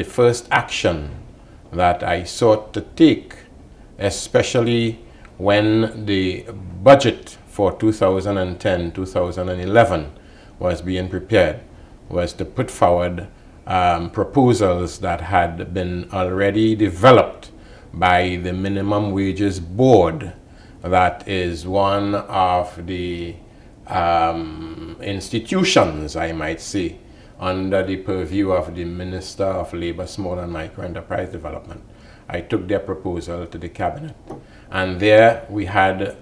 the first action that I sought to take, especially when the budget for 2010-2011 was being prepared, was to put forward proposals that had been already developed by the Minimum Wages Board, that is one of the institutions, I might say, under the purview of the Minister of Labour, Small and Micro Enterprise Development. I took their proposal to the Cabinet, and there we had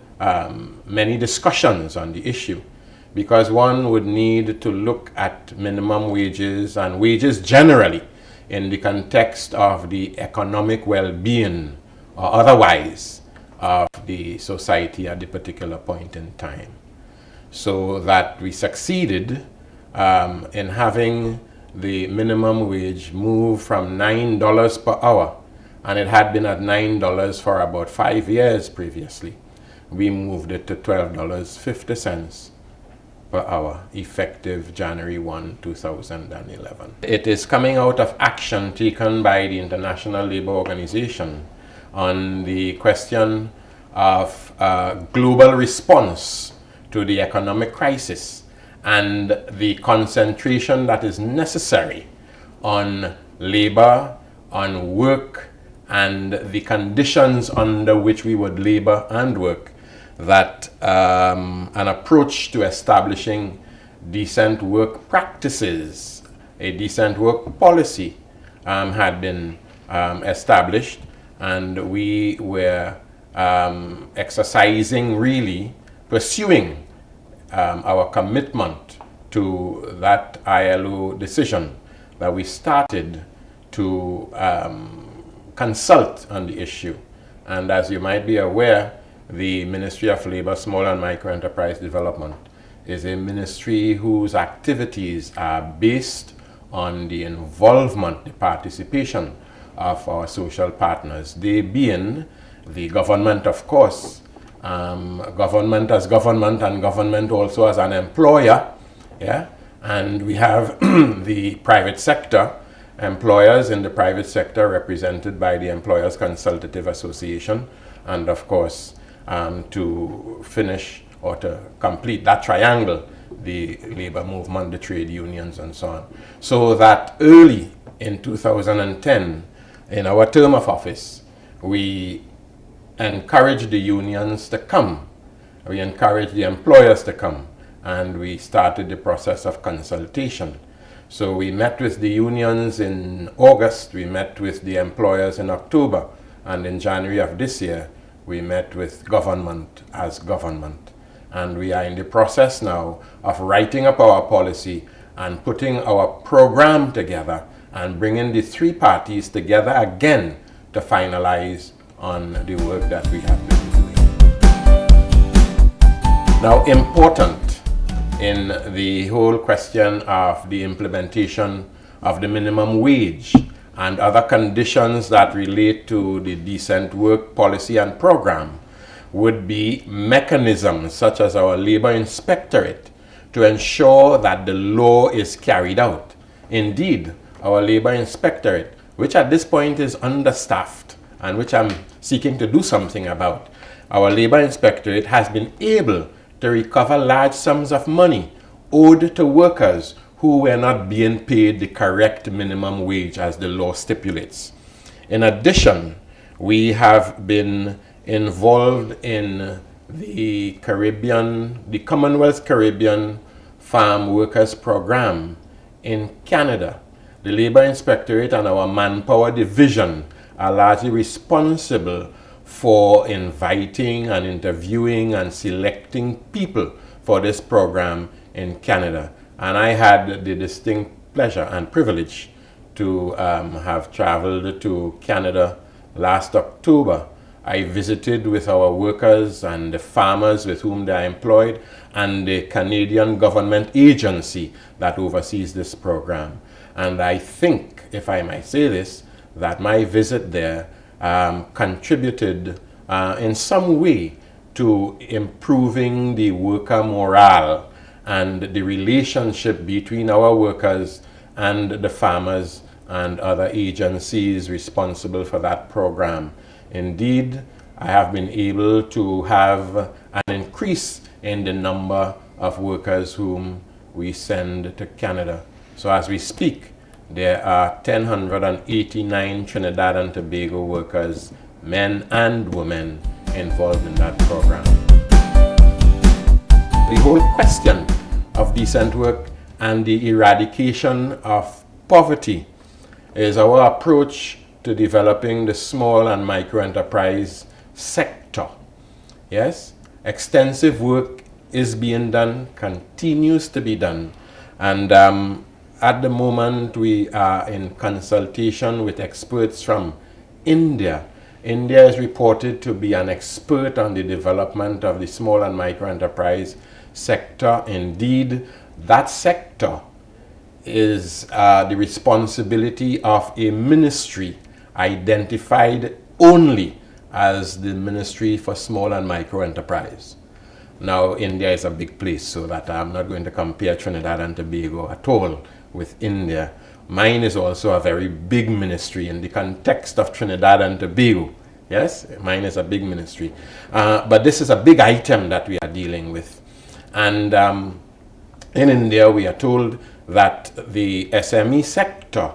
many discussions on the issue, because one would need to look at minimum wages and wages generally in the context of the economic well-being or otherwise of the society at the particular point in time. So that we succeeded in having the minimum wage move from $9 per hour, and it had been at $9 for about 5 years previously. We moved it to $12.50 per hour, effective January 1, 2011. It is coming out of action taken by the International Labour Organization on the question of global response to the economic crisis, and the concentration that is necessary on labor, on work, and the conditions under which we would labor and work, that an approach to establishing decent work practices, a decent work policy had been established, and we were exercising, really pursuing our commitment to that ILO decision, that we started to consult on the issue. And as you might be aware, the Ministry of Labour, Small and Micro Enterprise Development is a ministry whose activities are based on the involvement, the participation of our social partners, they being the government, of course, government as government, and government also as an employer, yeah, and we have the private sector, employers in the private sector represented by the Employers Consultative Association, and of course to finish or to complete that triangle, the labor movement, the trade unions, and so on. So that early in 2010, in our term of office, we encouraged the unions to come, we encouraged the employers to come, and we started the process of consultation. So we met with the unions in August, we met with the employers in October, and in January of this year, we met with government as government. And we are in the process now of writing up our policy and putting our program together and bringing the three parties together again to finalize on the work that we have been doing. Now, important in the whole question of the implementation of the minimum wage and other conditions that relate to the decent work policy and program would be mechanisms such as our labor inspectorate to ensure that the law is carried out. Indeed, our labor inspectorate, which at this point is understaffed and which I'm seeking to do something about, our labor inspectorate has been able to recover large sums of money owed to workers who were not being paid the correct minimum wage as the law stipulates. In addition, we have been involved in the Commonwealth Caribbean Farm Workers Program in Canada. The Labor Inspectorate and our Manpower Division are largely responsible for inviting and interviewing and selecting people for this program in Canada. And I had the distinct pleasure and privilege to have traveled to Canada last October. I visited with our workers and the farmers with whom they are employed and the Canadian government agency that oversees this program. And I think, if I might say this, that my visit there contributed in some way to improving the worker morale and the relationship between our workers and the farmers and other agencies responsible for that program. Indeed, I have been able to have an increase in the number of workers whom we send to Canada. So as we speak, there are 1,089 Trinidad and Tobago workers, men and women, involved in that program. The whole question of decent work and the eradication of poverty is our approach to developing the small and micro enterprise sector. Yes, extensive work is being done, continues to be done, and at the moment we are in consultation with experts from India. India is reported to be an expert on the development of the small and micro enterprise sector. Indeed, that sector is the responsibility of a ministry identified only as the Ministry for Small and Micro Enterprise. Now, India is a big place, so that I'm not going to compare Trinidad and Tobago at all with India. Mine is also a very big ministry in the context of Trinidad and Tobago. Yes, mine is a big ministry. But this is a big item that we are dealing with. And in India, we are told that the SME sector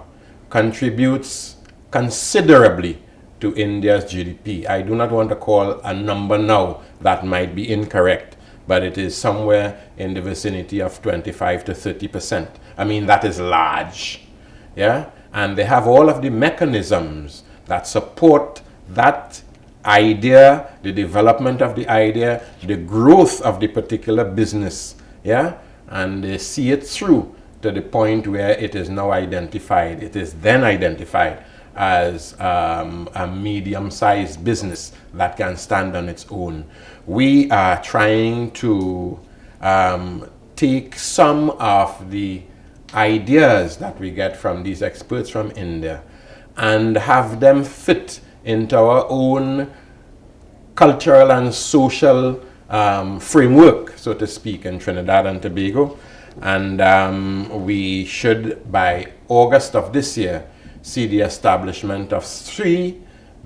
contributes considerably to India's GDP. I do not want to call a number now that might be incorrect, but it is somewhere in the vicinity of 25 to 30%. I mean, that is large. Yeah? And they have all of the mechanisms that support that idea, the development of the idea, the growth of the particular business. Yeah? And they see it through to the point where it is now identified. It is then identified as a medium-sized business that can stand on its own. We are trying to take some of the ideas that we get from these experts from India and have them fit into our own cultural and social framework, so to speak, in Trinidad and Tobago. And we should, by August of this year, see the establishment of 3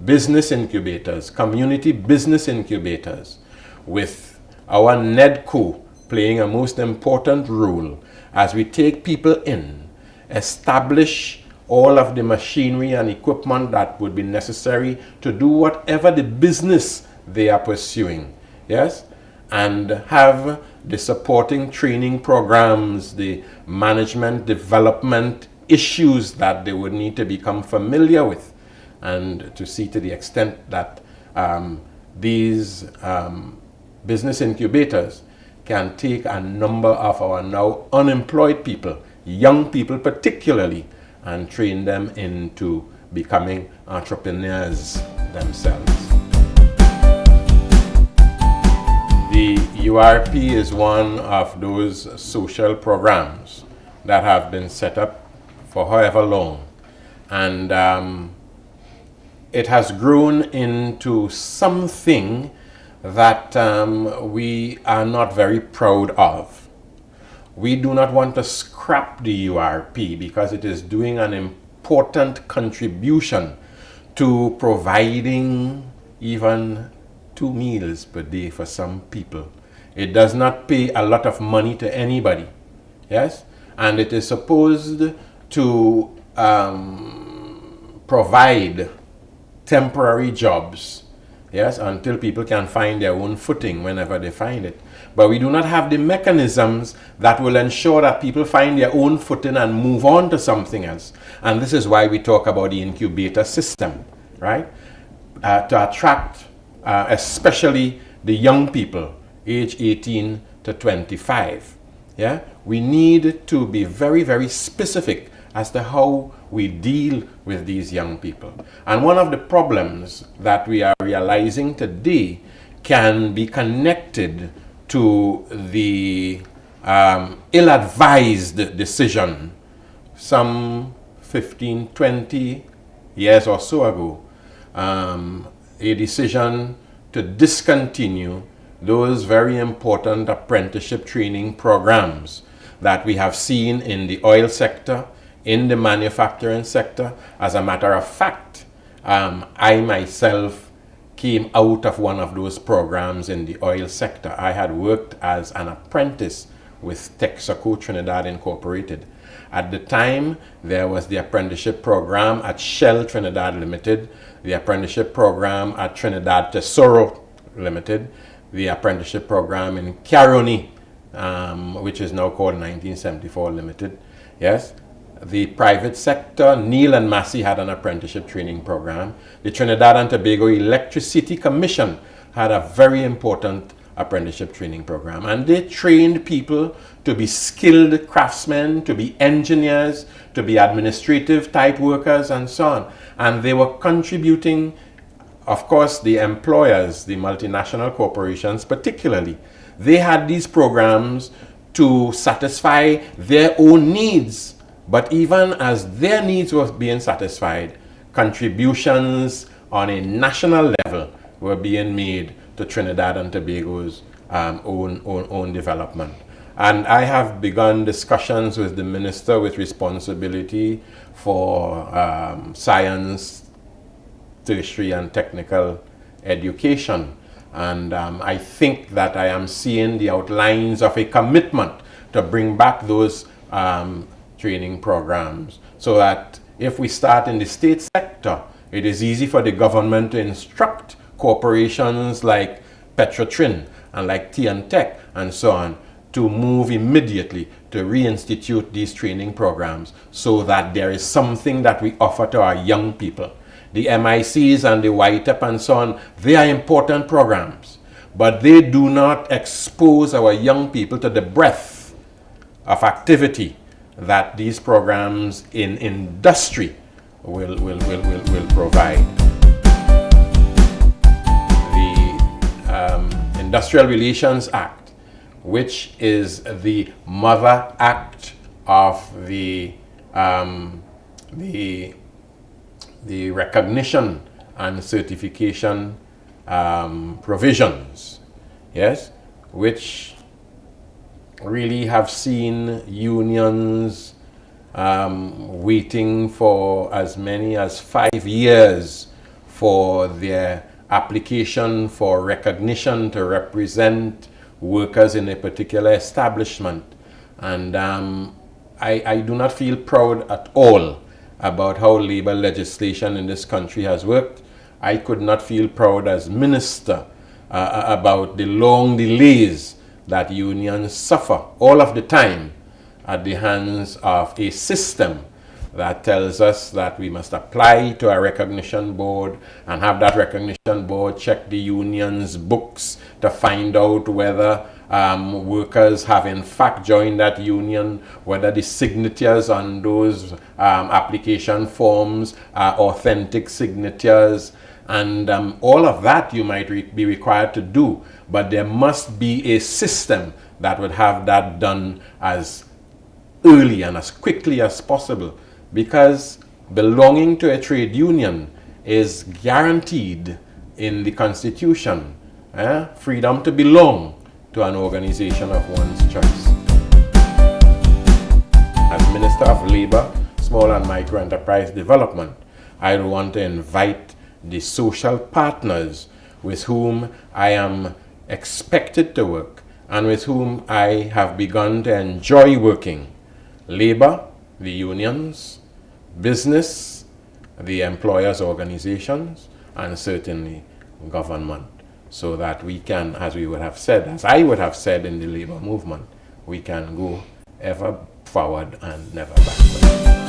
business incubators, community business incubators, with our NEDCO playing a most important role as we take people in, establish all of the machinery and equipment that would be necessary to do whatever the business they are pursuing. Yes? And have the supporting training programs, the management development issues that they would need to become familiar with, and to see to the extent that these business incubators can take a number of our now unemployed people, young people particularly, and train them into becoming entrepreneurs themselves. The URP is one of those social programs that have been set up for however long, and it has grown into something that we are not very proud of. We do not want to scrap the URP because it is doing an important contribution to providing even 2 meals per day for some people. It does not pay a lot of money to anybody. Yes? And it is supposed to provide temporary jobs, yes, until people can find their own footing whenever they find it. But we do not have the mechanisms that will ensure that people find their own footing and move on to something else. And this is why we talk about the incubator system, right? To attract especially the young people, age 18 to 25. Yeah? We need to be very, very specific as to how we deal with these young people. And one of the problems that we are realizing today can be connected to the ill-advised decision some 15, 20 years or so ago, a decision to discontinue those very important apprenticeship training programs that we have seen in the oil sector, in the manufacturing sector. As a matter of fact, I myself came out of one of those programs in the oil sector. I had worked as an apprentice with Texaco Trinidad Incorporated. At the time, there was the apprenticeship program at Shell Trinidad Limited, the apprenticeship program at Trinidad Tesoro Limited, the apprenticeship program in Caroni, which is now called 1974 Limited. Yes, the private sector, Neil and Massey had an apprenticeship training program. The Trinidad and Tobago Electricity Commission had a very important apprenticeship training program, and they trained people to be skilled craftsmen, to be engineers, to be administrative type workers, and so on. And they were contributing, of course, the employers, the multinational corporations particularly, they had these programs to satisfy their own needs. But even as their needs were being satisfied, contributions on a national level were being made to Trinidad and Tobago's own development. And I have begun discussions with the minister with responsibility for science, tertiary and technical education. And I think that I am seeing the outlines of a commitment to bring back those training programs, so that if we start in the state sector, it is easy for the government to instruct corporations like Petrotrin and like Tech and so on to move immediately to reinstitute these training programs, so that there is something that we offer to our young people. The MICs and the YTEP and so on, they are important programs, but they do not expose our young people to the breadth of activity that these programs in industry will provide. The Industrial Relations Act, which is the mother act of the recognition and certification provisions, yes, which really have seen unions waiting for as many as 5 years for their application for recognition to represent workers in a particular establishment. And I do not feel proud at all about how labor legislation in this country has worked. I could not feel proud as minister about the long delays that unions suffer all of the time at the hands of a system that tells us that we must apply to a recognition board and have that recognition board check the union's books to find out whether workers have in fact joined that union, whether the signatures on those application forms are authentic signatures, and all of that you might be required to do. But there must be a system that would have that done as early and as quickly as possible, because belonging to a trade union is guaranteed in the Constitution. Freedom to belong to an organization of one's choice. As Minister of Labor, Small and Micro Enterprise Development, I want to invite the social partners with whom I am expected to work and with whom I have begun to enjoy working. Labor, the unions, business, the employers' organizations, and certainly government, so that we can, as we would have said, as I would have said in the labor movement, we can go ever forward and never backward.